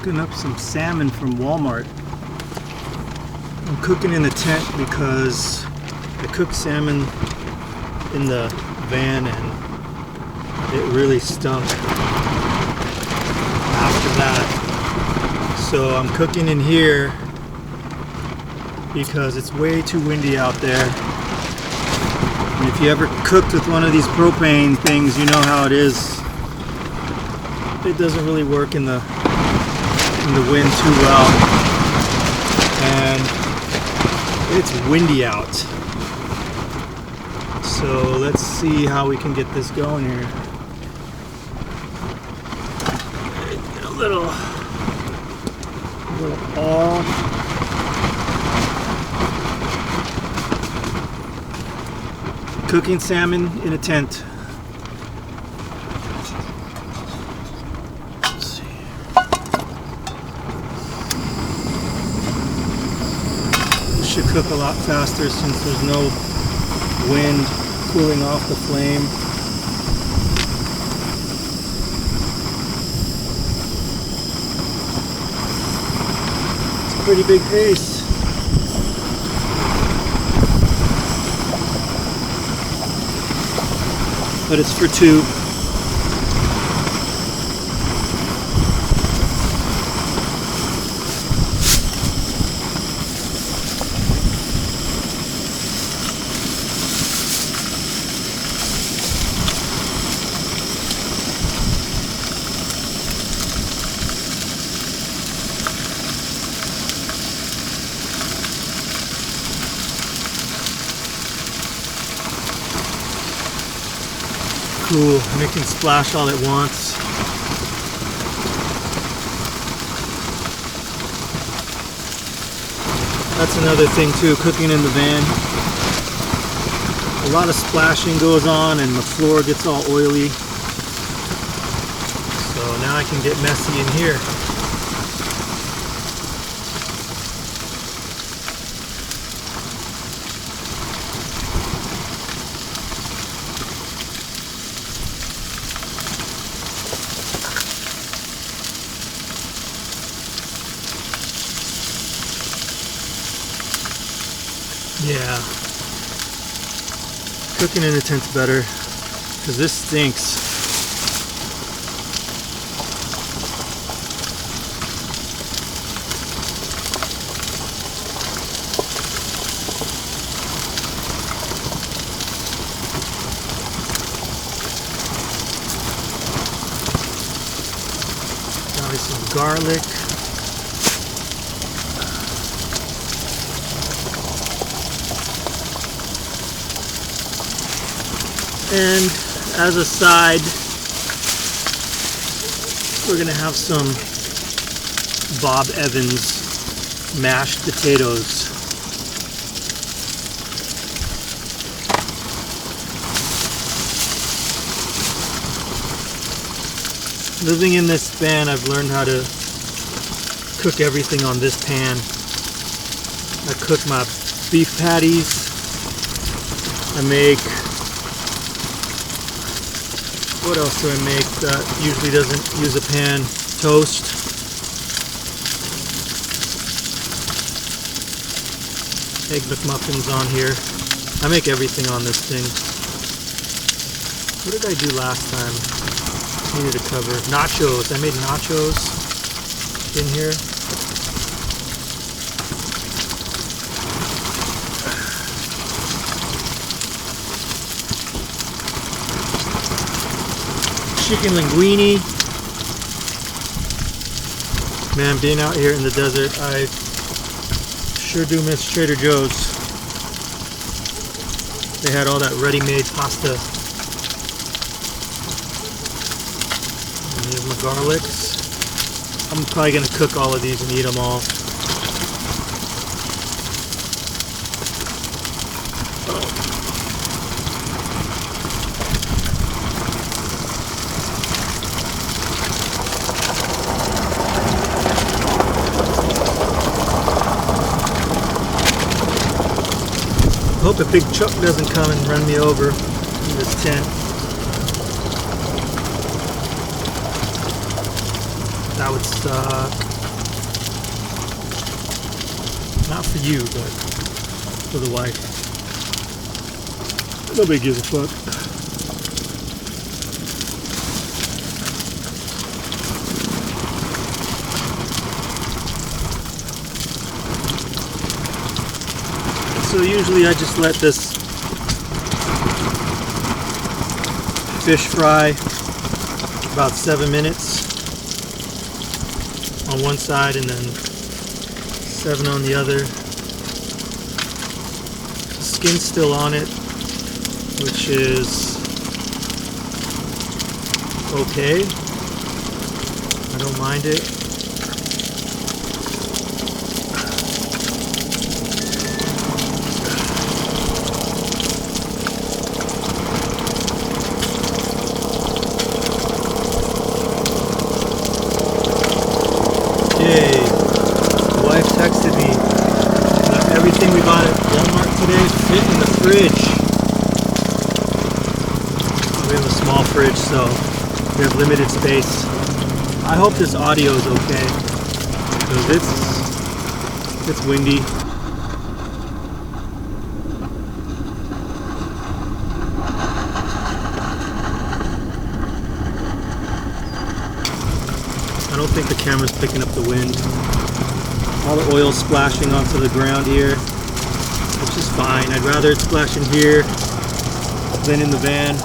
cooking up some salmon from Walmart. I'm cooking in the tent because I cooked salmon in the van and it really stunk after that. So I'm cooking in here because it's way too windy out there. And if you ever cooked with one of these propane things, you know how it is. It doesn't really work in the wind too well. And it's windy out. So let's see how we can get this going here. A little oil. Cooking salmon in a tent. Let's see. This should cook a lot faster since there's no wind cooling off the flame. It's a pretty big pace. But it's for two. Cool, and it can splash all at once. That's another thing too, cooking in the van. A lot of splashing goes on and the floor gets all oily. So now I can get messy in here. Yeah, cooking in a tent's better because this stinks. Got me some garlic. And as a side, we're gonna have some Bob Evans mashed potatoes. Living in this van, I've learned how to cook everything on this pan. I cook my beef patties. I make, what else do I make that usually doesn't use a pan? Toast. Egg McMuffins on here. I make everything on this thing. What did I do last time? Needed to cover. Nachos. I made nachos in here. Chicken linguine. Man, being out here in the desert, I sure do miss Trader Joe's. They had all that ready-made pasta. And here's my garlics. I'm probably gonna cook all of these and eat them all. Hope a big truck doesn't come and run me over in this tent. That would suck. Not for you, but for the wife. Nobody gives a fuck. So usually I just let this fish fry about 7 minutes on one side and then 7 on the other. The skin's still on it, which is okay. I don't mind it. Yay. The wife texted me. Everything we bought at Walmart today fit in the fridge. We have a small fridge, so we have limited space. I hope this audio is okay, because it's windy. I don't think the camera's picking up the wind. All the oil splashing onto the ground here, which is fine. I'd rather it splash in here than in the van.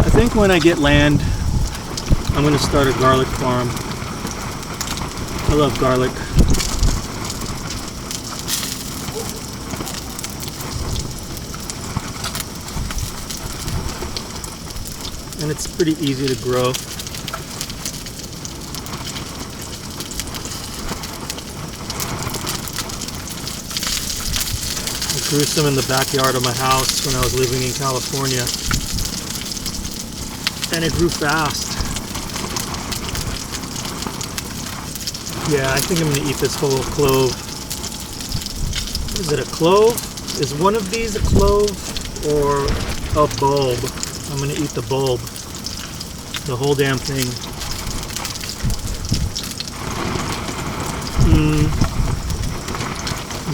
I think when I get land, I'm going to start a garlic farm. I love garlic. And it's pretty easy to grow. I grew some in the backyard of my house when I was living in California. And it grew fast. Yeah, I think I'm going to eat this whole clove. Is it a clove? Is one of these a clove or a bulb? I'm going to eat the bulb. The whole damn thing.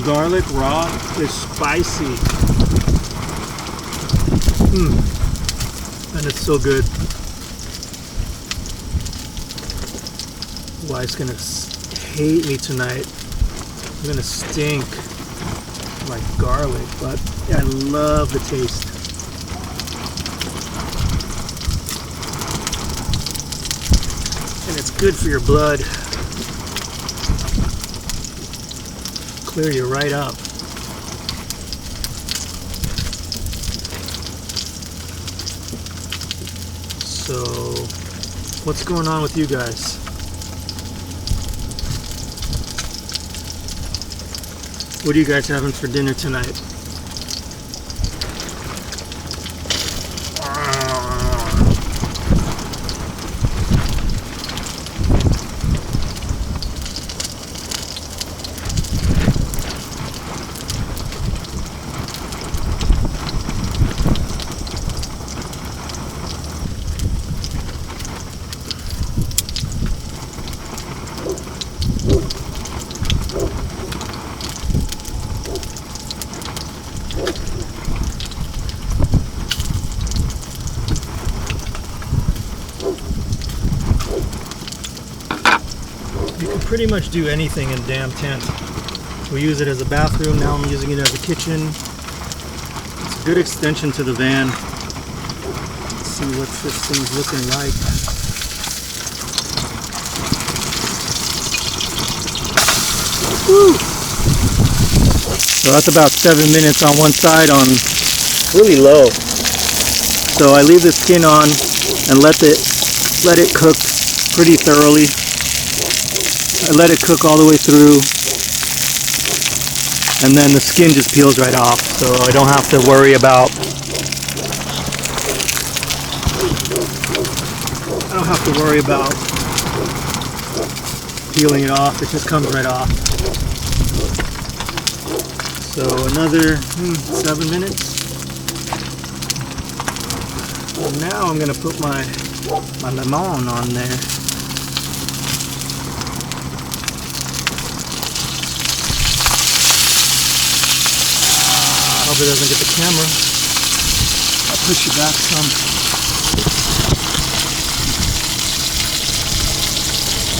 Garlic raw is spicy. And it's so good. Wife's gonna hate me tonight. I'm gonna stink like garlic, but I love the taste. And it's good for your blood. Clear you right up. So, what's going on with you guys? What are you guys having for dinner tonight? Pretty much do anything in damn tent. We use it as a bathroom, now I'm using it as a kitchen. It's a good extension to the van. Let's see what this thing's looking like. Woo! So that's about 7 minutes on one side on really low. So I leave the skin on and let it let it cook pretty thoroughly. I let it cook all the way through, and then the skin just peels right off, so I don't have to worry about peeling it off. It just comes right off. So another 7 minutes. And now I'm gonna put my lemon on there. I hope it doesn't get the camera. I'll push you back some.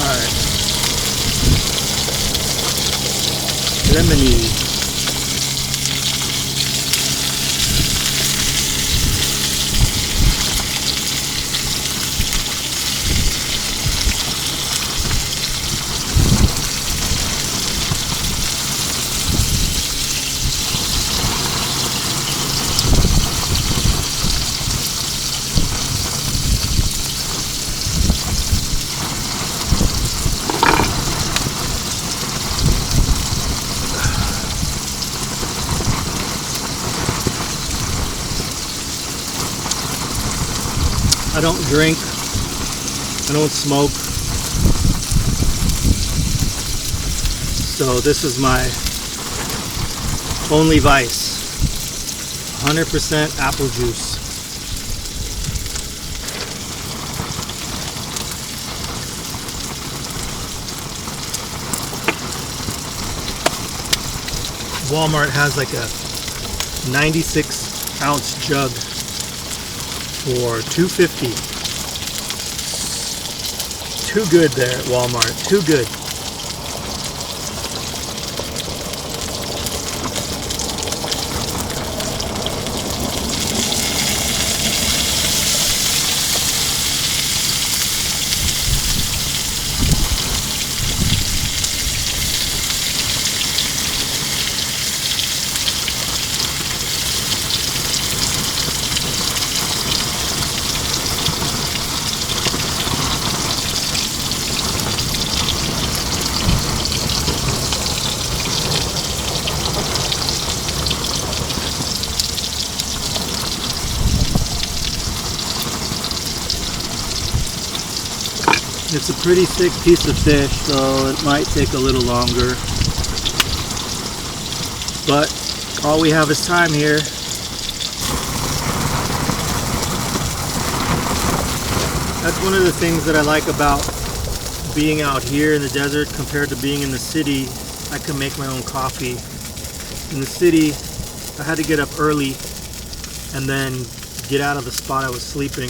Alright. Lemony. I don't drink, I don't smoke, so this is my only vice, 100% apple juice. Walmart has like a 96-ounce jug for $2.50. Too good there at Walmart. Too good. It's a pretty thick piece of fish, so it might take a little longer. But all we have is time here. That's one of the things that I like about being out here in the desert compared to being in the city. I can make my own coffee. In the city, I had to get up early and then get out of the spot I was sleeping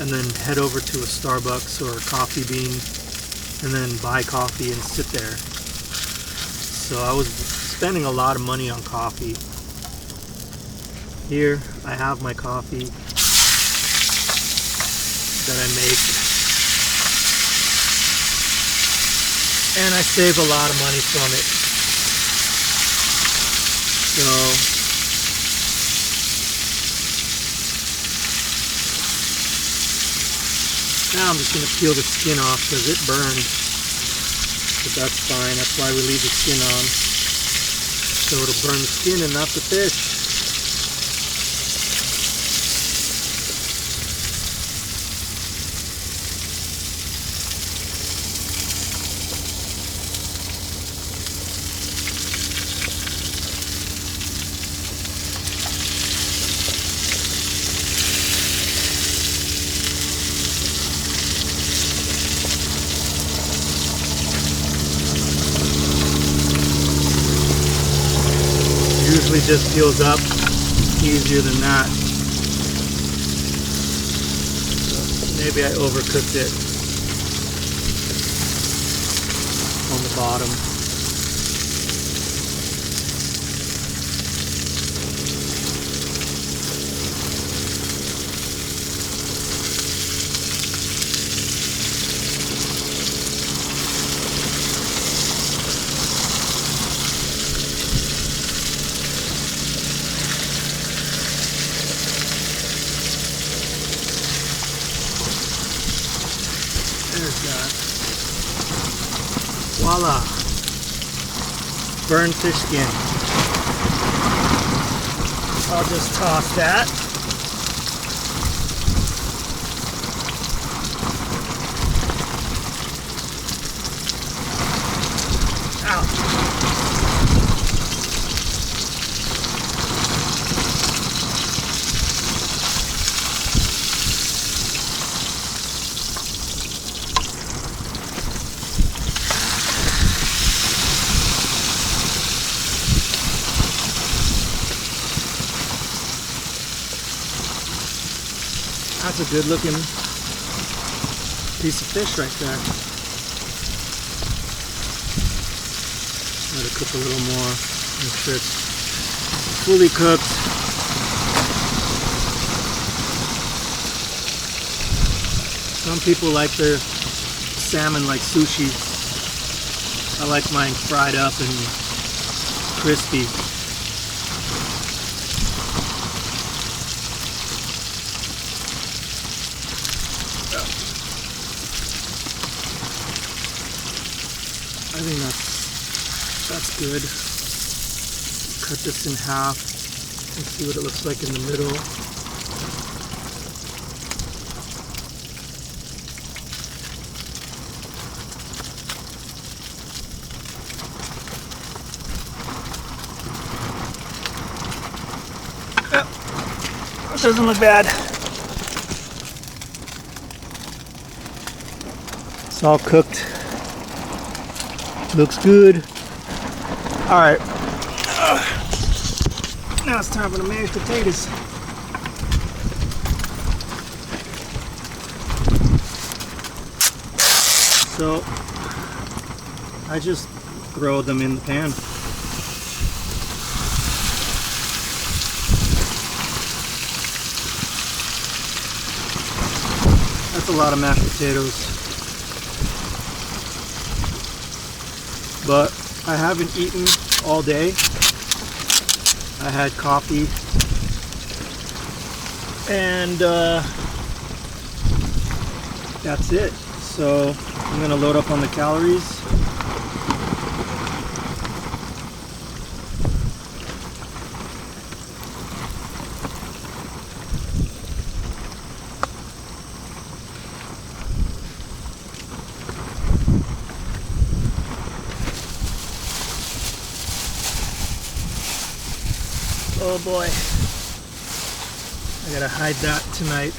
and then head over to a Starbucks or a Coffee Bean and then buy coffee and sit there. So I was spending a lot of money on coffee. Here I have my coffee that I make, and I save a lot of money from it. So now I'm just going to peel the skin off because it burned, but that's fine. That's why we leave the skin on, so it'll burn the skin and not the fish. Usually just peels up easier than that. So maybe I overcooked it on the bottom. voila. Burned fish skin. I'll just toss that. That's a good looking piece of fish right there. Let it cook a little more. Make sure it's fully cooked. Some people like their salmon like sushi. I like mine fried up and crispy. I think that's good. Cut this in half and see what it looks like in the middle. It doesn't look bad. It's all cooked. Looks good. All right. Now it's time for the mashed potatoes. So I just throw them in the pan. That's a lot of mashed potatoes. But I haven't eaten all day. I had coffee and that's it. So I'm gonna load up on the calories. Oh boy, I gotta hide that tonight.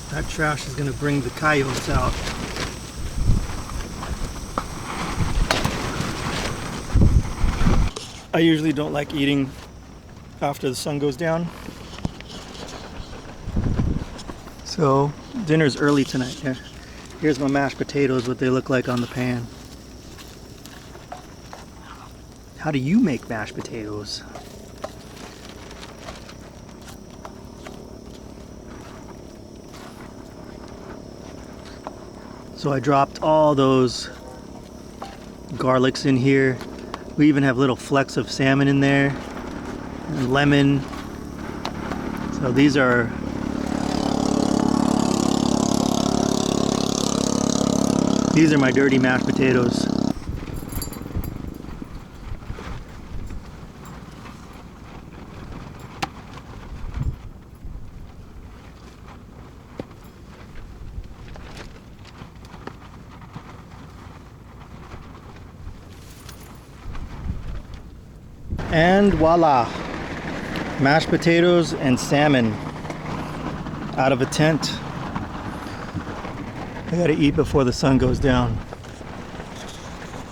That trash is gonna bring the coyotes out. I usually don't like eating after the sun goes down. So dinner's early tonight. Here's my mashed potatoes, what they look like on the pan. How do you make mashed potatoes? So I dropped all those garlics in here. We even have little flecks of salmon in there, and lemon. So these are my dirty mashed potatoes. And voila, mashed potatoes and salmon out of a tent. I gotta eat before the sun goes down.